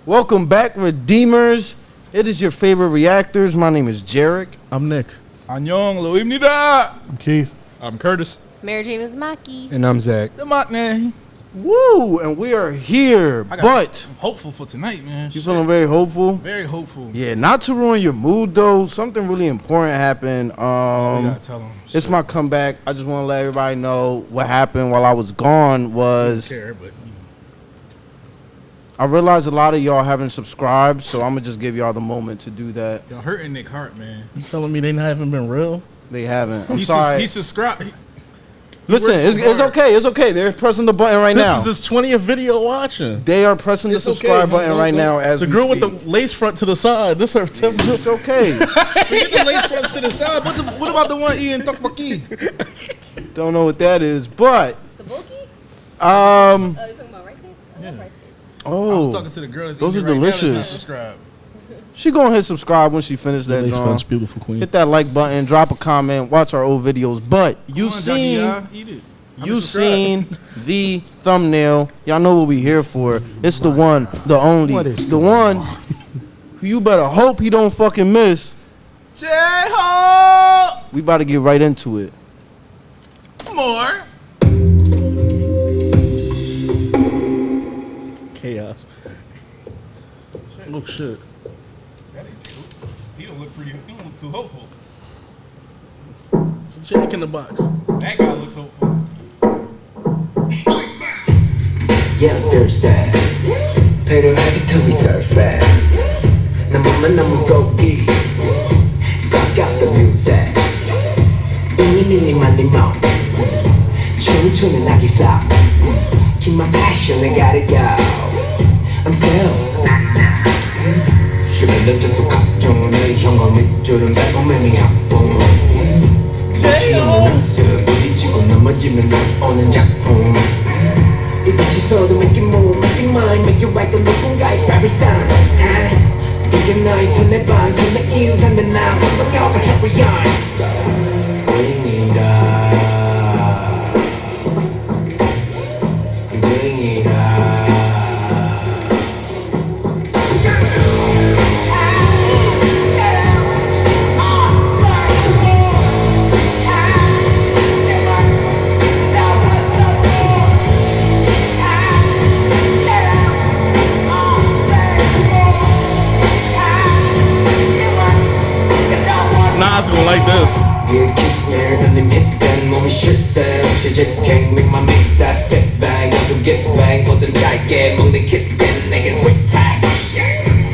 Welcome back, Redeemers. It is your favorite reactors. My name is Jarek. I'm Nick. 안녕, 로입니다. I'm Keith. I'm Curtis. Mary Jane Uzumaki. And I'm Zach. The Matne. Woo! And we are here, I'm hopeful for tonight, man. You feeling very hopeful? Very hopeful. Yeah, not to ruin your mood, though. Something really important happened. We gotta tell them. It's my comeback. I just want to let everybody know what happened while I was gone was... I don't care, but, I realized a lot of y'all haven't subscribed, so I'm going to just give y'all the moment to do that. Y'all hurting Nick Hart, man. You telling me they haven't been real? They haven't. I'm sorry. He subscribed. Listen, it's okay. It's okay. They're pressing the button right now. This is his 20th video watching. They are pressing the subscribe button right now as the we girl speak. with the lace front to the side. This her 10th video. It's okay. Forget the lace fronts to the side. What about the one eating tteokbokki? Don't know what that is, but The bulky? you talking about rice cakes? I love rice cakes. I was oh, talking to the girl that's those eating are right now that's delicious. not subscribed. she gonna hit subscribe when she finishes The that. lace John. front's beautiful, queen. Hit that like button, drop a comment, watch our old videos. But you Come on, seen. Jackie, eat it. You seen the thumbnail. Y'all know what we here for. It's the one, the only, the one who you better hope he don't fucking miss. J-Ho! We about to get right into it. More. Chaos. Oh, shit. That ain't too. He don't look pretty. He don't look too hopeful. It's a Jack in the Box. That guy looks hopeful. Yeah, Thursday. 필요하게 to reserve it. 난 몸만 너무 고기. Suck out the music. 이니 미니 만니 멍. 춤추는 아기 flow. Keep my passion, I gotta go. I'm still. 시간은 저도 각종 내 형광 밑줄은 달콤함이 합봉. 지금은 학습 부딪히고 넘어지면 나오는 작품. 이 빛이 서도 make it move, make it mine, make it right 또 누군가의 favorite sound. 그게 너의 손에 반, 손에 이유 삼면 나 운동력을 carry on. Bring it up, bring it up. Nas gonna like this. Yeah, kick snare, then they hit that 몸이 실세 없이 직행 make my mix that fit bang 나도 get bang 뭐든 짧게 먹는 킥밴 내겐 sweet tag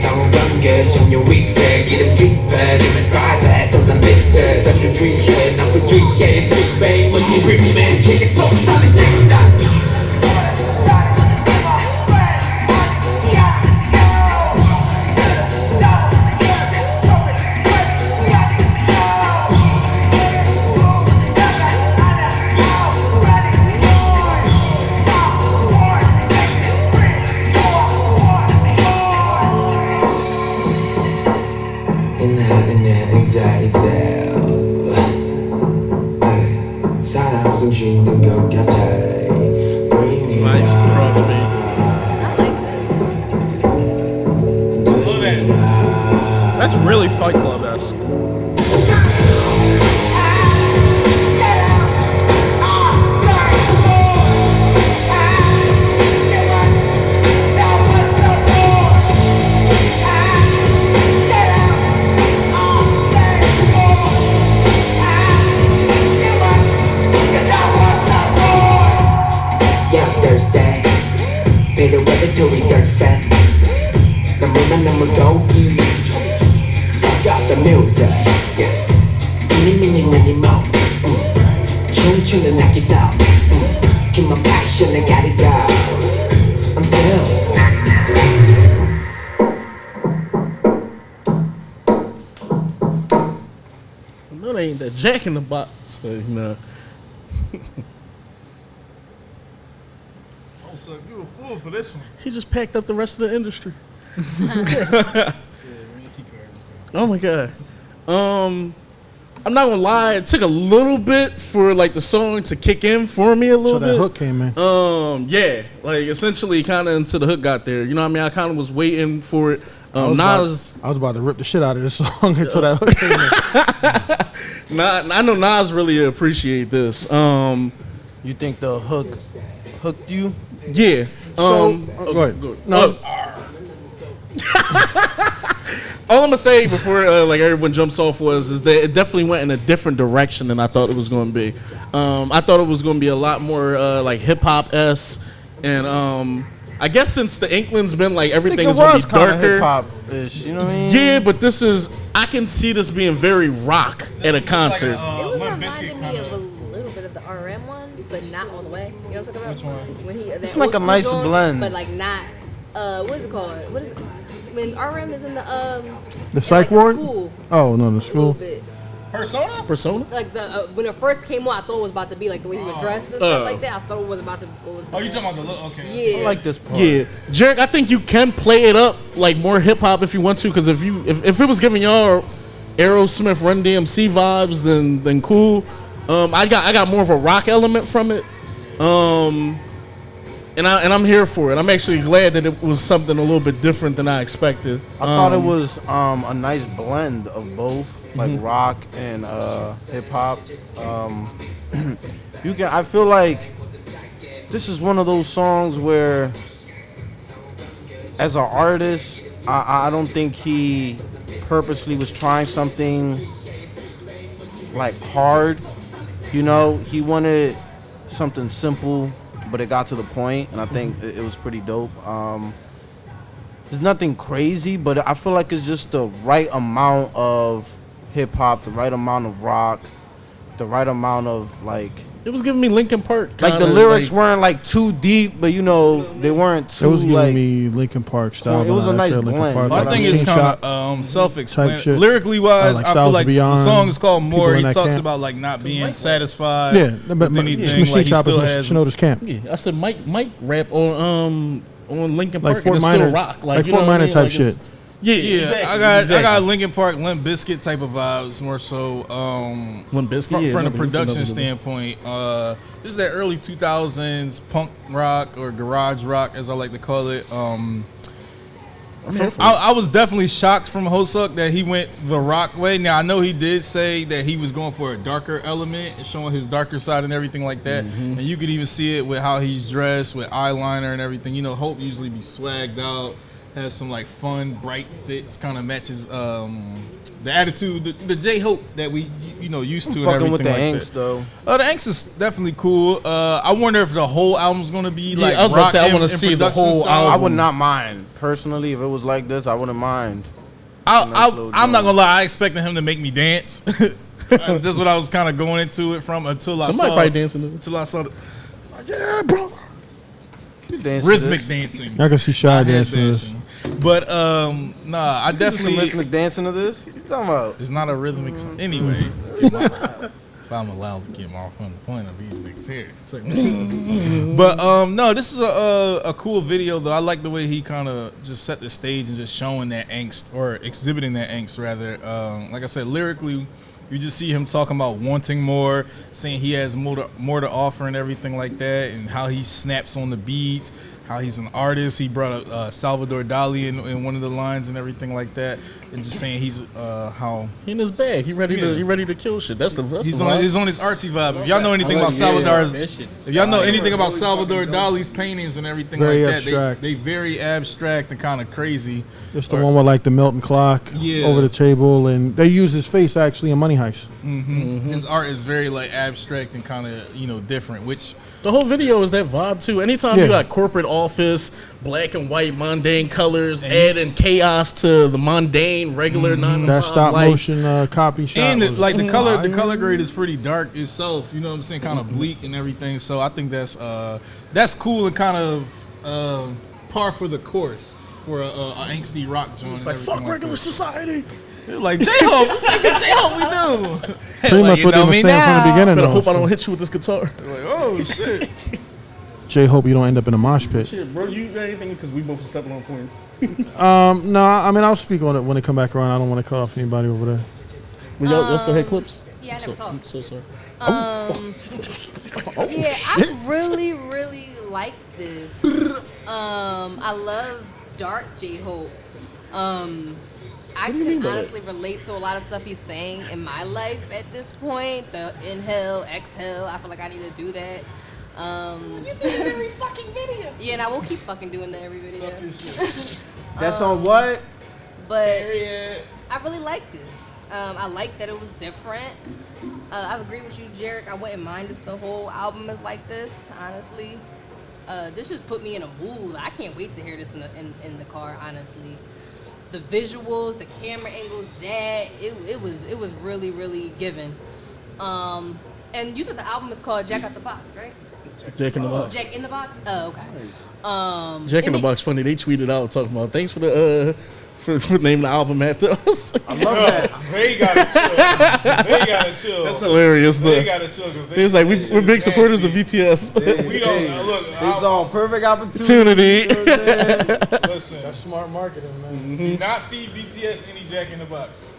상호관계 전혀 위계 기름 쥐배 님은 drive 또난 밑에 다들 주의해 나쁜 주의해 sweet bang 먼지 rim맨 제게 속 나는 땡다 Nice crossfade. I like this. Look at that. That's really Fight Club-esque. 필요하게 to research that 난 몸만 너무 고기 Suck out the music 이니 미니 미니 멍 춤추는 아기 flow Keep my passion, I gotta go I'm still No, they ain't that Jack in the Box. So, you know. Oh, so you a fool for this one. He just packed up the rest of the industry. Yeah, let me keep going. Oh my god. I'm not gonna lie, it took a little bit for like the song to kick in for me a little So bit. that hook came in. Yeah, like essentially kind of until the hook got there. You know what I mean? I kind of was waiting for it. I was about to rip the shit out of this song until that hook came in. I know Nas really appreciate this. You think the hook hooked you? Yeah. Go ahead. No. All I'm gonna say before like everyone jumps off is that it definitely went in a different direction than I thought it was gonna be. I thought it was gonna be a lot more like hip hop esque, and I guess since the Inkling's been like everything is gonna be darker. Hip hop ish, you know what I mean? Yeah, but I can see this being very rock at a concert. It was reminding me of a little bit of the RM one, but not all the way. You know what I'm talking about? Which one? When It's like a nice blend. but like not. What is it called? What is it? When RM is in The psych like ward? school, Oh, no, the a little school. bit. Persona? Like when it first came on, I thought it was about to be like the way he was dressed and stuff like that. I thought it was about to go into. Oh, you talking about the look? Okay. Yeah. I like this part. Yeah, Jarek, I think you can play it up like more hip hop if you want to, because if it was giving y'all Aerosmith, Run DMC vibes, then cool. I got more of a rock element from it. And I'm here for it. I'm actually glad that it was something a little bit different than I expected. I thought it was a nice blend of both, like rock and hip hop. I feel like this is one of those songs where, as an artist, I don't think he purposely was trying something like hard. You know, he wanted something simple, but it got to the point, and I think it was pretty dope. There's nothing crazy, but I feel like it's just the right amount of hip hop, the right amount of rock, the right amount of like. It was giving me Linkin Park. Like the lyrics weren't like too deep, but you know they weren't too. It was giving like, me Linkin Park style. It was a nice blend. Park, Well, like I think a it's screenshot kind of self-explanatory. shit. Lyrically wise, Like I feel Styles like the Beyond, song is called people More. in He that talks camp. about like not being satisfied. Yeah, but with anything. Machine Like he Chopper's still has. Shinoda's camp. Yeah, I said Mike rap on Linkin Park Like Fort and it's Minor, still rock. like you Fort know what I Minor mean? type Like, shit. Yeah, Yeah, exactly, I got Linkin Park, Limp Bizkit type of vibes more so. Limp Bizkit, from, yeah, from the never listened to production them. standpoint, this is that early 2000s punk rock or garage rock, as I like to call it. I was definitely shocked from Hosuck that he went the rock way. Now I know he did say that he was going for a darker element and showing his darker side and everything like that. And you could even see it with how he's dressed with eyeliner and everything. You know, Hope usually be swagged out, have some like fun, bright fits, kind of matches the attitude, the J-Hope that we used to and fucking everything with the like angst that. though. The angst is definitely cool. I wonder if the whole album's gonna be like I was about to rock say, I in- wanna in see the production whole style. I would not mind personally if it was like this. I wouldn't mind. I'm not slow gonna down. lie. I expected him to make me dance. That's what I was kind of going into it from until I Somebody saw. probably dancing to it. Until I saw. It's like, yeah, bro. You dance to Rhythmic this. dancing. I can see Shy Head dancing to this. dancing. But nah, I You do some definitely. rhythmic dancing to this. What you talking about? It's not a rhythmic song. Anyway, if I'm allowed to get off on the point of these niggas here. It's like, but no, this is a cool video though. I like the way he kind of just set the stage and just showing that angst or exhibiting that angst rather. Like I said, lyrically, you just see him talking about wanting more, saying he has more to offer and everything like that, and how he snaps on the beats. How he's an artist. He brought up Salvador Dali in one of the lines and everything like that, and just saying he's how He in his bag. He ready to kill shit. That's the he's the on vibe. his artsy vibe. If y'all know anything about Salvador's, if y'all know anything about Salvador Dali's paintings and everything Very like that, abstract. they very abstract and kind of crazy. It's the one with like the melting clock Yeah. over the table, and they use his face actually in Money Heist. His art is very like abstract and kind of different, which. The whole video is that vibe too. Anytime Yeah. you got corporate office, black and white, mundane colors, adding chaos to the mundane, regular 9 to 5 That stop life. motion copy shot. And was like the color fire. grade is pretty dark itself. You know what I'm saying? Kind of bleak and everything. So I think that's cool and kind of par for the course for a angsty rock joint. It's like fuck regular society. Like J-Hope, this like the J-Hope we do. Pretty much what they were saying from the beginning. Better though, hope I so. don't hit you with this guitar. Like, oh shit. Jay, hope you don't end up in a mosh pit. Shit, bro, you got anything? Because we both stepping on points. No, I mean I'll speak on it when it come back around. I don't want to cut off anybody over there. Y'all still had clips? Yeah, I never saw I'm it. so sorry. Yeah, I really, really like this. I love dark J-Hope. I can honestly relate to a lot of stuff he's saying in my life at this point. The inhale, exhale. I feel like I need to do that. You do it every fucking video. Yeah, and I will keep fucking doing that every video. That's on what? But I really like this. I like that it was different. I agree with you, Jarek. I wouldn't mind if the whole album is like this, honestly. This just put me in a mood. I can't wait to hear this in the car, honestly. The visuals, the camera angles, it was really, really given. And you said the album is called Jack Out the Box, right? Jack in the Box. Jack in the Box? Oh, okay. Jack in the Box, funny. They tweeted out talking about thanks for the for naming the album after us. I love that. They gotta chill. They gotta chill. That's hilarious. They gotta chill because It's like we're big supporters of BTS. We don't look. It's all perfect opportunity. You know what I'm saying? Listen, That's smart marketing, man. do not feed BTS any Jack in the Box.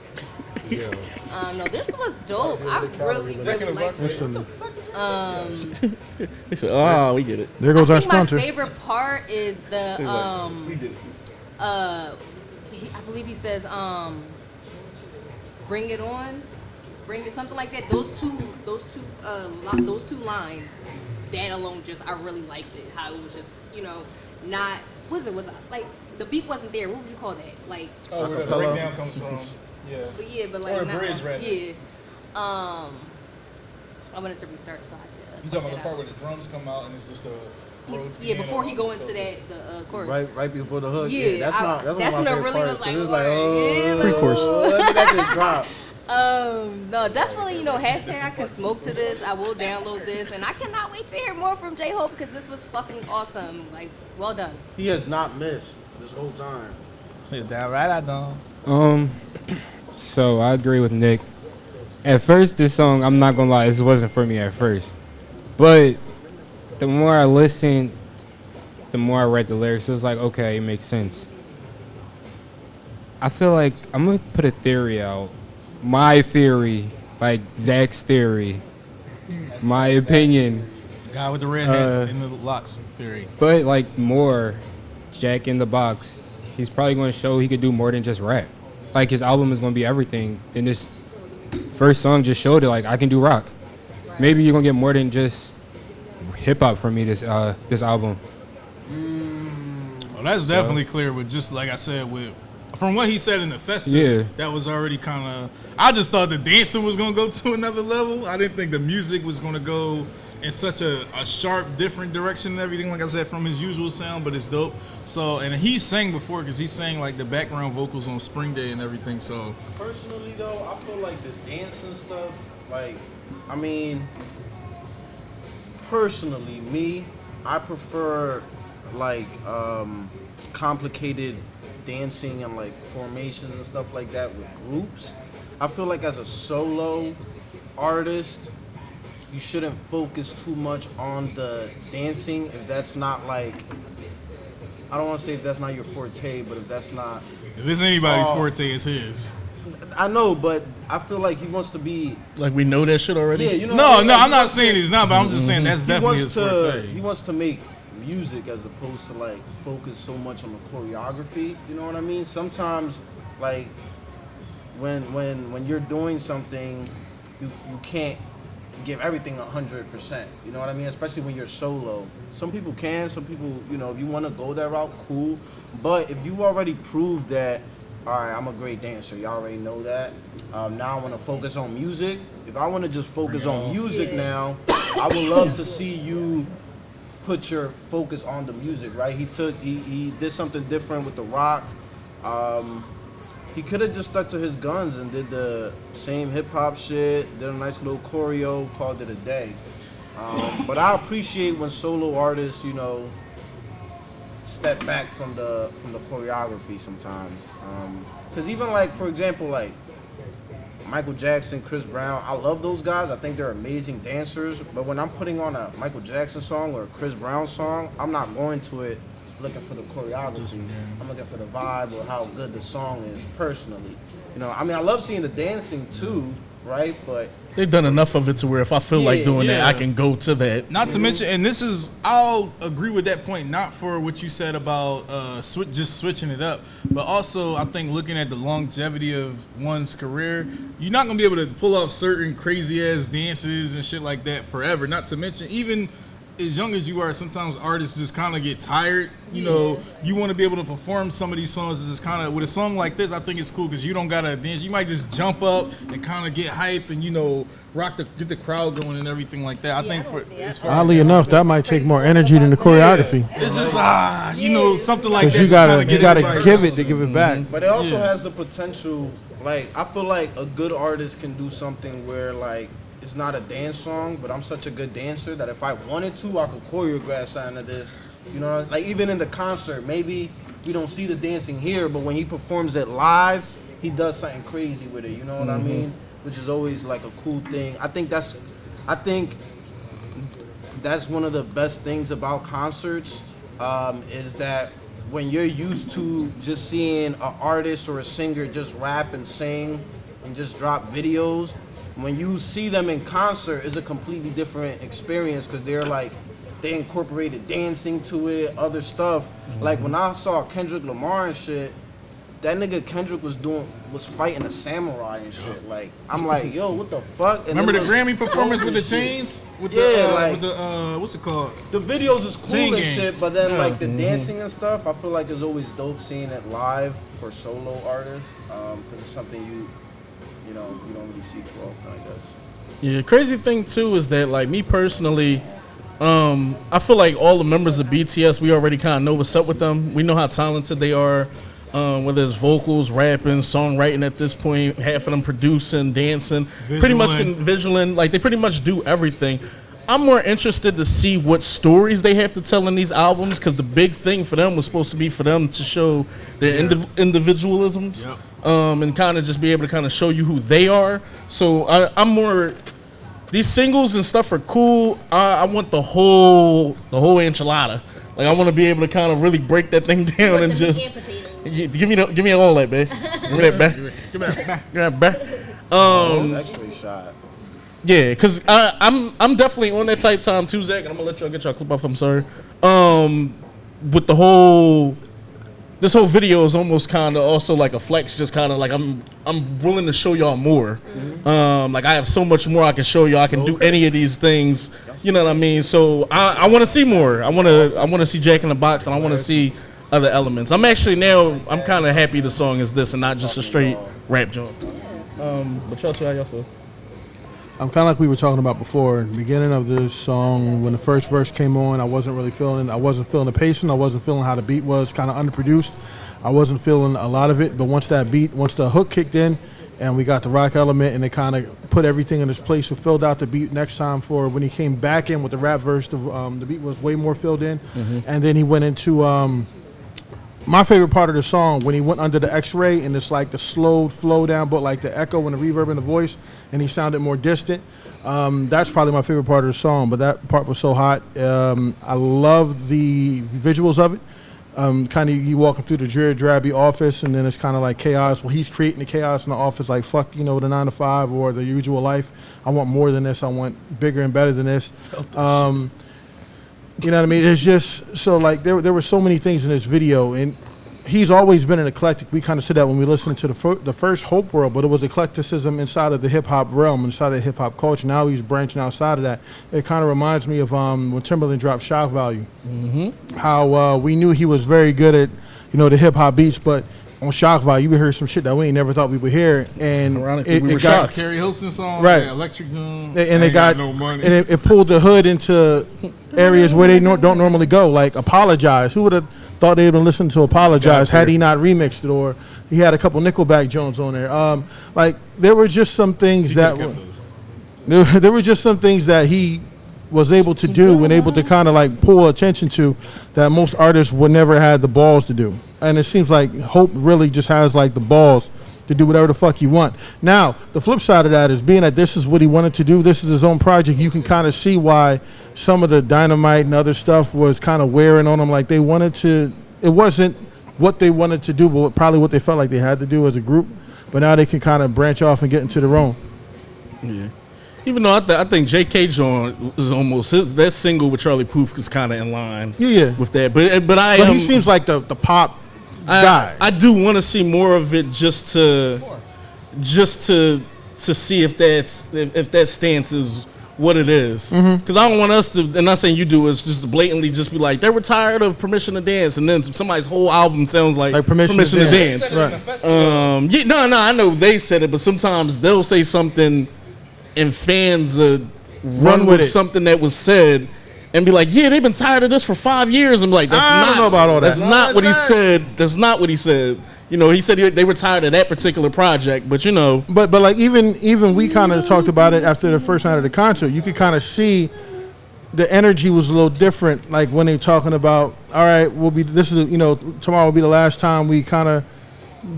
No, this was dope. I really, really liked this. They said, "Oh, we get it." There goes I our think sponsor. my favorite part is the We did it. I believe he says bring it on, bring it, something like that. Those two lines, that alone, just I really liked it. How it was just, not was it like the beat wasn't there. What would you call that? Like, Oh, where the breakdown comes from. Yeah. but like Or a not, bridge, rather. yeah. I wanted to restart, so I did. You talking about the part where the drums come out and it's just a before he go into the chorus. Right before the hook. Yeah, that's when I my really favorite was parts, like, 'cause it's "Word, Pre-chorus. let me that just drop. No, definitely, hashtag I can smoke to this. I will download this, and I cannot wait to hear more from J-Hope because this was fucking awesome. Like, well done. He has not missed this whole time. That right, I don't. So I agree with Nick. At first, this song, I'm not gonna lie, this wasn't for me at first. But the more I listened, the more I read the lyrics, it was like, okay, it makes sense. I feel like I'm gonna put a theory out. My theory, like Zach's theory. My opinion. Guy with the red hats in the locks theory. But like more, Jack in the Box, he's probably gonna show he could do more than just rap. Like his album is gonna be everything. And this first song just showed it, like I can do rock. Maybe you're gonna get more than just hip hop from me this album. Well, that's definitely clear. With just like I said, from what he said in the festival, that was already kind of. I just thought the dancing was gonna go to another level. I didn't think the music was gonna go in such a sharp, different direction and everything. Like I said, from his usual sound, but it's dope. So, and he sang before because he sang like the background vocals on Spring Day and everything. So, Personally, though, I feel like the dancing stuff, I mean, personally, me, I prefer complicated dancing and formations and stuff like that with groups. I feel like as a solo artist, you shouldn't focus too much on the dancing if that's not I don't want to say if that's not your forte, but if that's not. If it's anybody's forte, it's his. I know, but I feel like he wants to be. Like we know that shit already. Yeah, you know. No, I'm not saying he's not, but I'm just saying that's definitely his forte. He wants to make music as opposed to focus so much on the choreography. You know what I mean? Sometimes, when you're doing something, you can't give everything 100%. You know what I mean? Especially when you're solo. Some people can. Some people, if you want to go that route, cool. But if you already proved that, all right, I'm a great dancer. You already know that. Now I want to focus on music. If I want to just focus on music now, I would love to see you put your focus on the music, right? He did something different with the rock. He could have just stuck to his guns and did the same hip hop shit, did a nice little choreo, called it a day. But I appreciate when solo artists, step back from the choreography sometimes. Because even for example, Michael Jackson, Chris Brown, I love those guys. I think they're amazing dancers. But when I'm putting on a Michael Jackson song or a Chris Brown song, I'm not going to it looking for the choreography. I'm looking for the vibe or how good the song is personally. I mean, I love seeing the dancing too, right? But They've done enough of it to where if I feel like doing that, I can go to that. Not to mention, and this is, I'll agree with that point, not for what you said about just switching it up, but also I think looking at the longevity of one's career, you're not going to be able to pull off certain crazy ass dances and shit like that forever. Not to mention, even as young as you are, sometimes artists just kind of get tired. You know, you want to be able to perform some of these songs. It's kind of, with a song like this, I think it's cool because you don't got to dance. You might just jump up and kind of get hype and, you know, get the crowd going and everything like that. I think oddly enough, that might take more energy than the choreography. It's just, you know, something like that. Because you gotta give it to give it back. But it also has the potential, like, I feel like a good artist can do something where, like, it's not a dance song, but I'm such a good dancer that if I wanted to, I could choreograph something to this. You know, like even in the concert, maybe we don't see the dancing here, but when he performs it live, he does something crazy with it. You know what I mean? Which is always like a cool thing. I think that's one of the best things about concerts, is that when you're used to just seeing an artist or a singer just rap and sing and just drop videos, when you see them in concert, it's a completely different experience because they incorporated dancing to it, other stuff. Like when I saw Kendrick Lamar and shit, that nigga Kendrick was fighting a samurai and shit. Like I'm like, yo, what the fuck? And remember the Grammy performance with the chains? With what's it called? The videos is cool and shit, but then like the dancing and stuff, I feel like it's always dope seeing it live for solo artists, because it's something you don't really see too often, I guess. Yeah, crazy thing too is that like me personally, I feel like all the members of BTS, we already kind of know what's up with them. We know how talented they are, whether it's vocals, rapping, songwriting at this point, half of them producing, dancing, pretty much visualing, like they pretty much do everything. I'm more interested to see what stories they have to tell in these albums because the big thing for them was supposed to be for them to show their individualisms. Yep. And kind of just be able to kind of show you who they are. So I'm more, these singles and stuff are cool. I want the whole enchilada. Like I want to be able to kind of really break that thing down and just give me all that, babe. Give me that back. Give me that back. X-ray shot. Yeah, cause I'm definitely on that type time too, Zach, and I'm gonna let y'all get y'all clip off. I'm sorry. With this whole video is almost kind of also like a flex, just kind of like I'm willing to show y'all more. Like I have so much more I can show y'all. I can do any of these things. You know what I mean? So I want to see more. I want to see Jack in the Box, and I want to see other elements. I'm kind of happy the song is this and not just a straight rap joint. But y'all two, how y'all feel? I'm kind of like we were talking about before. In the beginning of this song, when the first verse came on, I wasn't feeling the pacing. I wasn't feeling how the beat was kind of underproduced. I wasn't feeling a lot of it. But once the hook kicked in and we got the rock element and it kind of put everything in its place, it filled out the beat next time for when he came back in with the rap verse, the beat was way more filled in. And then he went into my favorite part of the song when he went under the X-ray and it's like the slowed flow down, but like the echo and the reverb in the voice, and he sounded more distant. That's probably my favorite part of the song, but that part was so hot. I love the visuals of it. Kind of you walking through the dreary, drabby office, and then it's kind of like chaos. Well, he's creating the chaos in the office, like fuck, the 9 to 5 or the usual life. I want more than this. I want bigger and better than this. You know what I mean? It's just so like there were so many things in this video, and he's always been an eclectic. We kind of said that when we listened to the first Hope World, but it was eclecticism inside of the hip hop realm, inside of the hip hop culture. Now he's branching outside of that. It kind of reminds me of when Timbaland dropped Shock Value. How we knew he was very good at the hip hop beats, but on Shock Value, we heard some shit that we ain't never thought we would hear, and we were shocked. Terry Hilson song, right? Electric Zoom, and it got no money, and it pulled the hood into areas where they don't normally go, like Apologize. Who would have thought they'd been listening to Apologize had he not remixed it, or he had a couple Nickelback Jones on there. Like there were just some things there were just some things that he was able to do and able to kind of like pull attention to that most artists would never have the balls to do. And it seems like Hope really just has like the balls to do whatever the fuck you want. Now, the flip side of that is being that this is what he wanted to do, this is his own project, you can kind of see why some of the Dynamite and other stuff was kind of wearing on them. Like they wanted to, it wasn't what they wanted to do, but probably what they felt like they had to do as a group. But now they can kind of branch off and get into their own. Yeah. Even though I think J.K. John is almost that single with Charlie Puth is kind of in line. Yeah. With that, but he seems like the pop guy. I do want to see more of it just to see if that stance is what it is. Because I don't want us to, and not saying you do, is just blatantly just be like, they were tired of Permission to Dance, and then somebody's whole album sounds like Permission to Dance. Right. I know they said it, but sometimes they'll say something and fans run with something that was said and be like, yeah, they've been tired of this for 5 years. I'm like, I don't know about all that. That's not what he said. That's not what he said. You know, he said they were tired of that particular project, but you know. But like even we kind of talked about it after the first night of the concert. You could kind of see the energy was a little different. Like when they talking about, all right, tomorrow will be the last time we kind of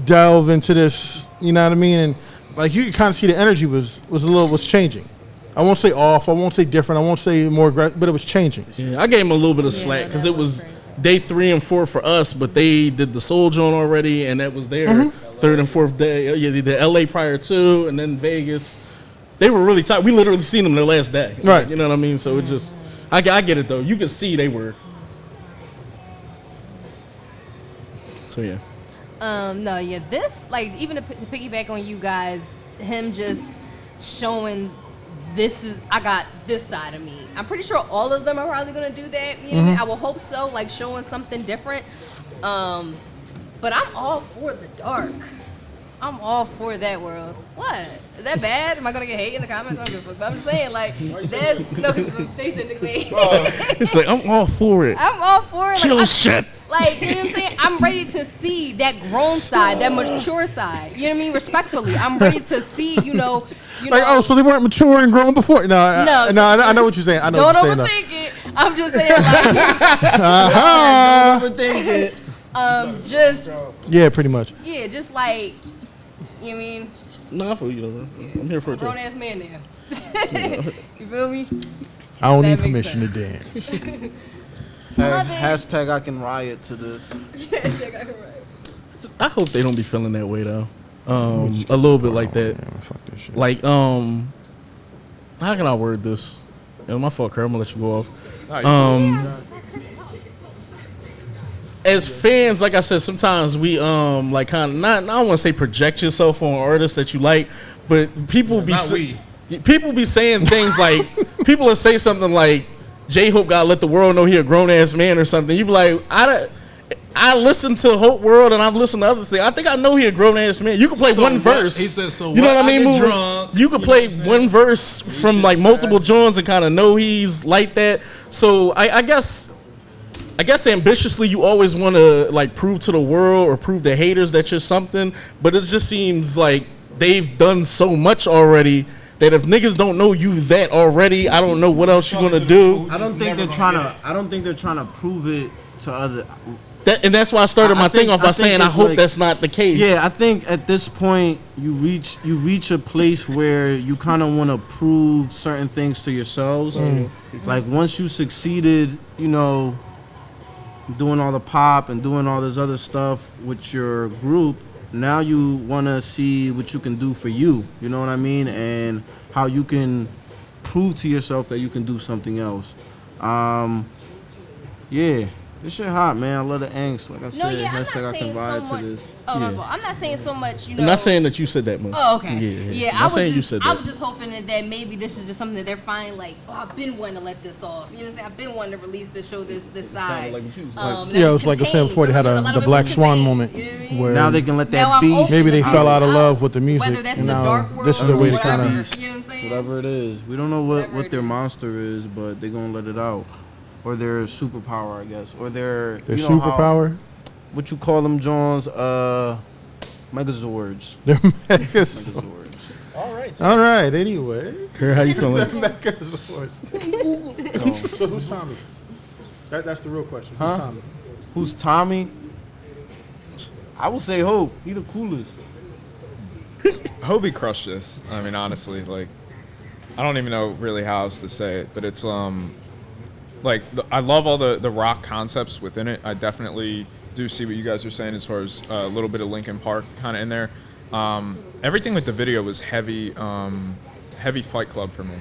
delve into this. You know what I mean? And like you could kind of see the energy was changing. I won't say off. I won't say different. I won't say more aggressive, but it was changing. Yeah, I gave him a little bit of slack because it was day 3 and 4 for us, but they did the Soul Joint already, and that was their third and fourth day. Yeah, they did LA prior to, and then Vegas. They were really tired. We literally seen them their last day. Right. You know what I mean? So it just, I get it though. You could see they were. So yeah. This, like, even to piggyback on you guys, him just showing I got this side of me. I'm pretty sure all of them are probably gonna do that. You know what I mean? I will hope so, like showing something different. But I'm all for the dark. I'm all for that world. What? Is that bad? Am I gonna get hate in the comments? I don't give a fuck. But I'm just saying, like, there's no face in the way. It's like, I'm all for it. I'm all for it. Kill shit. Like, you know what I'm saying? I'm ready to see that grown side, that mature side. You know what I mean? Respectfully, I'm ready to see, so they weren't mature and grown before? No, I know what you're saying. I know don't what you're saying. Don't overthink it. I'm just saying, like, don't overthink it. Yeah, pretty much. Yeah, just like, you know what I mean? No, I feel you, bro. I'm here for it too. Grown ass man there. You feel me? I don't need permission to dance. Hashtag I can riot to this. Hashtag I can riot. I hope they don't be feeling that way though. A little bit like that. Man, fuck this shit. Like, how can I word this? My fault, Kurt. I'm gonna let you go off. As fans, like I said, sometimes we like kind of not. I don't want to say project yourself on artists that you like, but people be saying things like people will say something like J-Hope gotta let the world know he a grown ass man or something. You be like, I listen to Hope World and I've listened to other things. I think I know he a grown ass man. You can play one verse. He said so. You know what I mean? You can play one verse from like multiple joints and kind of know he's like that. So I guess ambitiously you always want to like prove to the world or prove the haters that you're something. But it just seems like they've done so much already that if niggas don't know you that already, I don't know what else you're gonna do. I don't think they're trying to prove it to other. And that's why I started my thing off by saying I hope that's not the case. Yeah, I think at this point you reach a place where you kind of want to prove certain things to yourselves. Like once you succeeded, doing all the pop and doing all this other stuff with your group, now you want to see what you can do for you. You know what I mean? And how you can prove to yourself that you can do something else. Yeah. This shit hot, man. I love the angst. Like I said, I'm not saying so much. I'm not saying so much. I'm not saying that you said that much. Oh, okay. Yeah. I was just hoping that maybe this is just something that they're finding. Like, I've been wanting to let this off. You know what I'm saying? I've been wanting to release this, show this side. Like it was like I said before. They had the Black Swan moment where now they can let that beast. Maybe they fell out of love with the music. Whether that's in the dark world, this is the way to kind of. You know what I'm saying? Whatever it is, we don't know what their monster is, but they're gonna let it out. Or their superpower, I guess. Or their superpower? What you call them, Johns? Megazords. They're Megazords. All right, anyway. Kurt, how you feeling? Megazords. So who's Tommy? That's the real question. Who's Tommy? Who's Tommy? I would say Hope. He the coolest. Hobie crushed this. I mean, honestly, like, I don't even know really how else to say it, but it's I love all the rock concepts within it. I definitely do see what you guys are saying as far as a little bit of Linkin Park kind of in there. Everything with the video was heavy heavy Fight Club for me.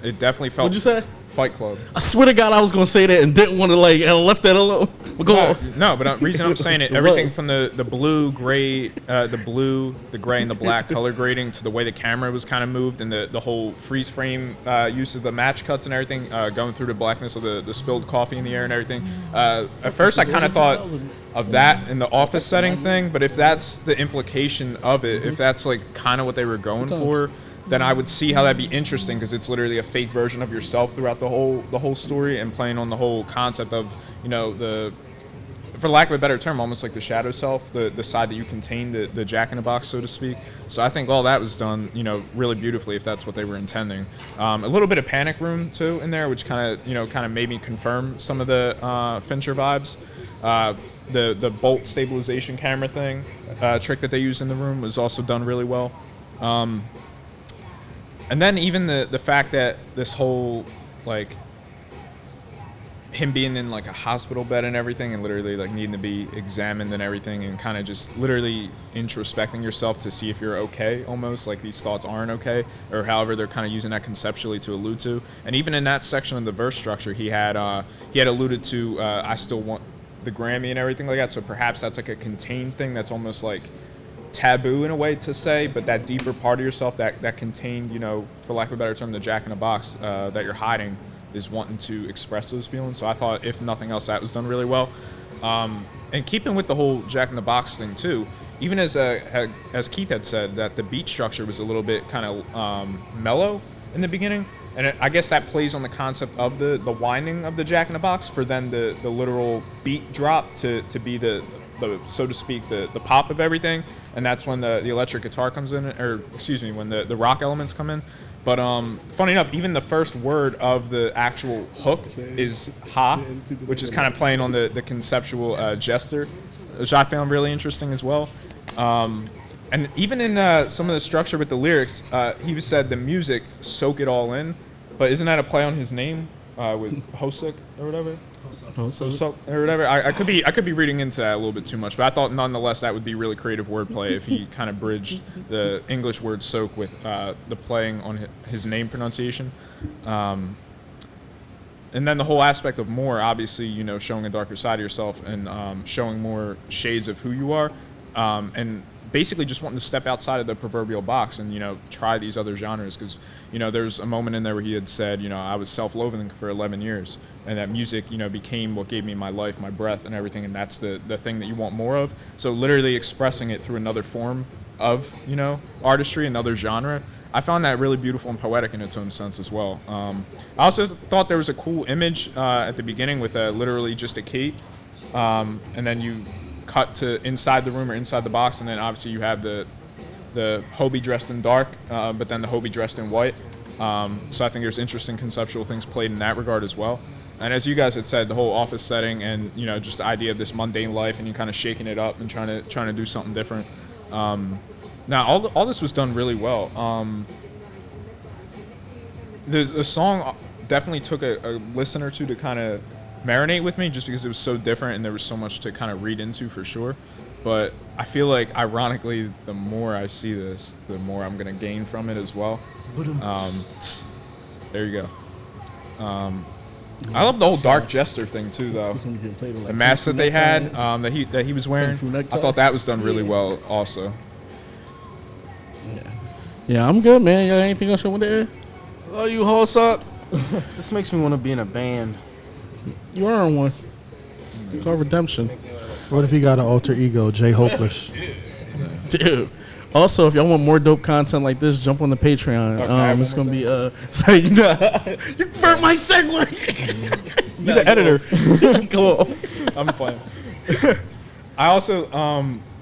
It definitely felt. What'd you say? Fight Club. I swear to God, I was gonna say that and didn't want to like, and I left that alone. But go on. No, but the reason I'm saying it, everything from the blue, gray, the blue, the gray, and the black color grading to the way the camera was kind of moved and the whole freeze frame use of the match cuts and everything, going through the blackness of the spilled coffee in the air and everything. At first, I kind of thought of that in the office setting thing, but if that's the implication of it, if that's like kind of what they were going for, then I would see how that'd be interesting because it's literally a fake version of yourself throughout the whole story and playing on the whole concept of, you know, the, for lack of a better term, almost like the shadow self, the side that you contain, the Jack in the Box, so to speak. So I think all that was done, you know, really beautifully if that's what they were intending. A little bit of Panic Room too in there, which kind of made me confirm some of the Fincher vibes. The bolt stabilization camera thing, trick that they used in the room was also done really well. And then even the fact that this whole, like, him being in, like, a hospital bed and everything and literally, like, needing to be examined and everything and kind of just literally introspecting yourself to see if you're okay almost, like these thoughts aren't okay, or however they're kind of using that conceptually to allude to. And even in that section of the verse structure, he had alluded to, I still want the Grammy and everything like that, so perhaps that's, like, a contained thing that's almost, like, taboo in a way to say, but that deeper part of yourself that contained, you know, for lack of a better term, the Jack in the Box that you're hiding is wanting to express those feelings. So I thought, if nothing else, that was done really well. And keeping with the whole Jack in the Box thing too, even as Keith had said, that the beat structure was a little bit kind of mellow in the beginning, and I guess that plays on the concept of the winding of the Jack in the Box for then the literal beat drop to be the so to speak, the pop of everything, and that's when the electric guitar comes in, or excuse me, when the rock elements come in. But funny enough, even the first word of the actual hook is ha, which is kind of playing on the conceptual gesture, which I found really interesting as well. And even in some of the structure with the lyrics, he said the music soak it all in, but isn't that a play on his name with Hosuk or whatever? So or whatever. I could be reading into that a little bit too much, but I thought nonetheless that would be really creative wordplay if he kind of bridged the English word soak with the playing on his name pronunciation. And then the whole aspect of more, obviously, you know, showing a darker side of yourself and showing more shades of who you are, and basically just wanting to step outside of the proverbial box and, you know, try these other genres. Because, you know, there's a moment in there where he had said, you know, I was self-loathing for 11 years and that music, you know, became what gave me my life, my breath and everything, and that's the thing that you want more of. So literally expressing it through another form of, you know, artistry, another genre. I found that really beautiful and poetic in its own sense as well. I also thought there was a cool image at the beginning with literally just a key, and then you cut to inside the room or inside the box, and then obviously you have the Hobie dressed in dark, but then the Hobie dressed in white. So I think there's interesting conceptual things played in that regard as well. And as you guys had said, the whole office setting and, you know, just the idea of this mundane life and you kind of shaking it up and trying to do something different. Now all this was done really well. The song definitely took a listen or two to kind of marinate with me just because it was so different and there was so much to kind of read into for sure. But I feel like, ironically, the more I see this, the more I'm going to gain from it as well. There you go. I love the whole Dark Jester thing too, though. The mask that they had, that he was wearing, I thought that was done really well also. Yeah, I'm good, man. You got anything else you want to add? Oh, you horse up. This makes me want to be in a band. You are in one. It's called Redemption. What if he got an alter ego, Jay Hopeless? Dude. Also, if y'all want more dope content like this, jump on the Patreon. Okay, it's gonna be so you know, you burnt my segue. You the editor. Go off. I'm playing. I also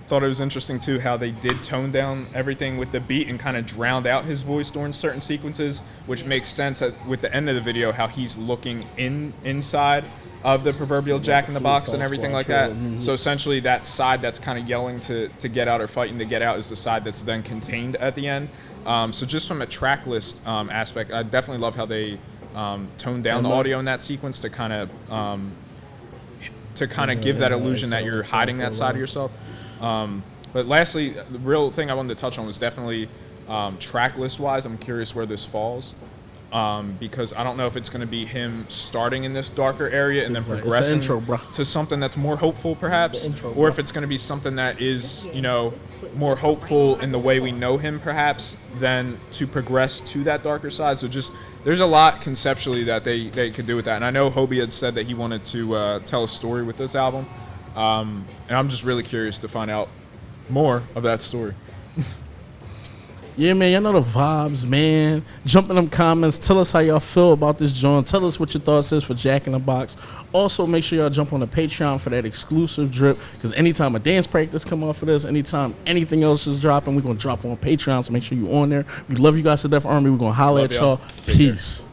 thought it was interesting too how they did tone down everything with the beat and kind of drowned out his voice during certain sequences, which makes sense with the end of the video how he's looking inside of the proverbial Jack in the Box and everything like that. Mm-hmm. So essentially that side that's kind of yelling to get out or fighting to get out is the side that's then contained at the end. So just from a track list aspect, I definitely love how they toned down the audio in that sequence to kind of give that illusion that you're hiding that side of yourself. But lastly, the real thing I wanted to touch on was definitely Track list wise, I'm curious where this falls. Because I don't know if it's going to be him starting in this darker area and then progressing intro, bro. to something that's more hopeful, perhaps, or if it's going to be something that is, more hopeful in the way we know him, perhaps, than to progress to that darker side. So just there's a lot conceptually that they could do with that. And I know Hobie had said that he wanted to tell a story with this album, and I'm just really curious to find out more of that story. Yeah, man, y'all know the vibes, man. Jump in them comments. Tell us how y'all feel about this joint. Tell us what your thoughts is for Jack in the Box. Also, make sure y'all jump on the Patreon for that exclusive drip, because anytime a dance practice come off of this, anytime anything else is dropping, we're going to drop on Patreon, so make sure you on there. We love you guys to death, Army. We're going to holler at y'all. Peace.